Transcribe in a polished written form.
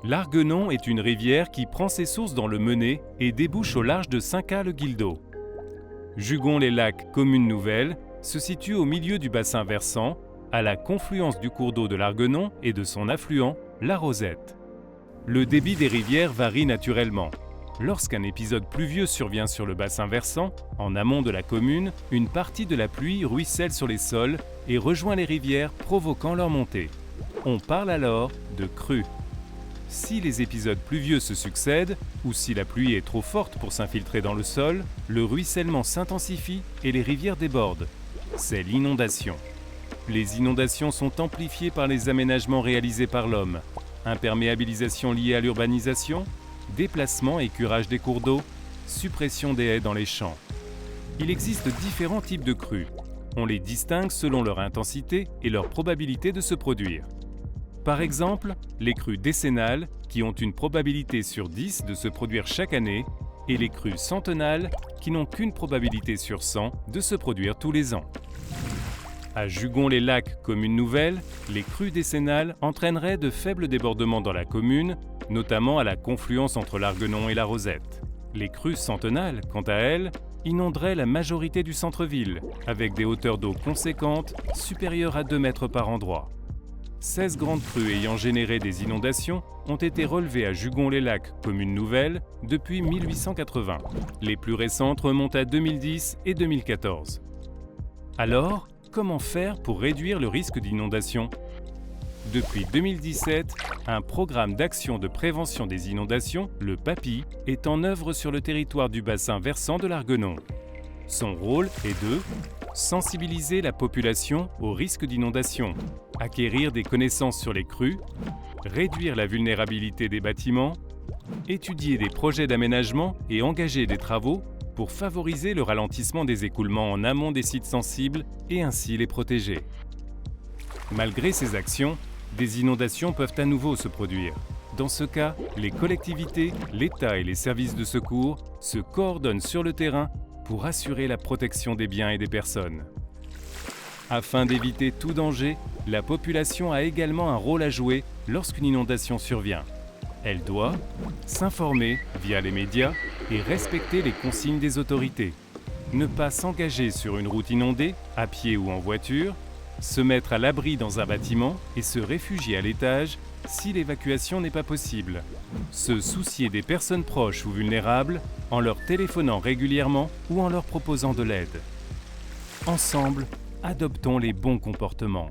L'Arguenon est une rivière qui prend ses sources dans le Mené et débouche au large de Saint-Caux-le-Guildo. Jugon-les-Lacs, commune nouvelle, se situe au milieu du bassin versant, à la confluence du cours d'eau de l'Arguenon et de son affluent, la Rosette. Le débit des rivières varie naturellement. Lorsqu'un épisode pluvieux survient sur le bassin versant, en amont de la commune, une partie de la pluie ruisselle sur les sols et rejoint les rivières, provoquant leur montée. On parle alors de crue. Si les épisodes pluvieux se succèdent, ou si la pluie est trop forte pour s'infiltrer dans le sol, le ruissellement s'intensifie et les rivières débordent. C'est l'inondation. Les inondations sont amplifiées par les aménagements réalisés par l'homme. Imperméabilisation liée à l'urbanisation, déplacement et curage des cours d'eau, suppression des haies dans les champs. Il existe différents types de crues. On les distingue selon leur intensité et leur probabilité de se produire. Par exemple, les crues décennales, qui ont une probabilité sur 10 de se produire chaque année, et les crues centennales, qui n'ont qu'une probabilité sur 100 de se produire tous les ans. À Jugon-les-Lacs, commune nouvelle, les crues décennales entraîneraient de faibles débordements dans la commune, notamment à la confluence entre l'Arguenon et la Rosette. Les crues centennales, quant à elles, inonderaient la majorité du centre-ville, avec des hauteurs d'eau conséquentes, supérieures à 2 mètres par endroit. 16 grandes crues ayant généré des inondations ont été relevées à Jugon-les-Lacs, commune nouvelle, depuis 1880. Les plus récentes remontent à 2010 et 2014. Alors, comment faire pour réduire le risque d'inondation ? Depuis 2017, un programme d'action de prévention des inondations, le PAPI, est en œuvre sur le territoire du bassin versant de l'Arguenon. Son rôle est de sensibiliser la population au risque d'inondation, acquérir des connaissances sur les crues, réduire la vulnérabilité des bâtiments, étudier des projets d'aménagement et engager des travaux pour favoriser le ralentissement des écoulements en amont des sites sensibles et ainsi les protéger. Malgré ces actions, des inondations peuvent à nouveau se produire. Dans ce cas, les collectivités, l'État et les services de secours se coordonnent sur le terrain pour assurer la protection des biens et des personnes. Afin d'éviter tout danger, la population a également un rôle à jouer lorsqu'une inondation survient. Elle doit s'informer via les médias et respecter les consignes des autorités. Ne pas s'engager sur une route inondée, à pied ou en voiture, se mettre à l'abri dans un bâtiment et se réfugier à l'étage si l'évacuation n'est pas possible. Se soucier des personnes proches ou vulnérables en leur téléphonant régulièrement ou en leur proposant de l'aide. Ensemble, adoptons les bons comportements.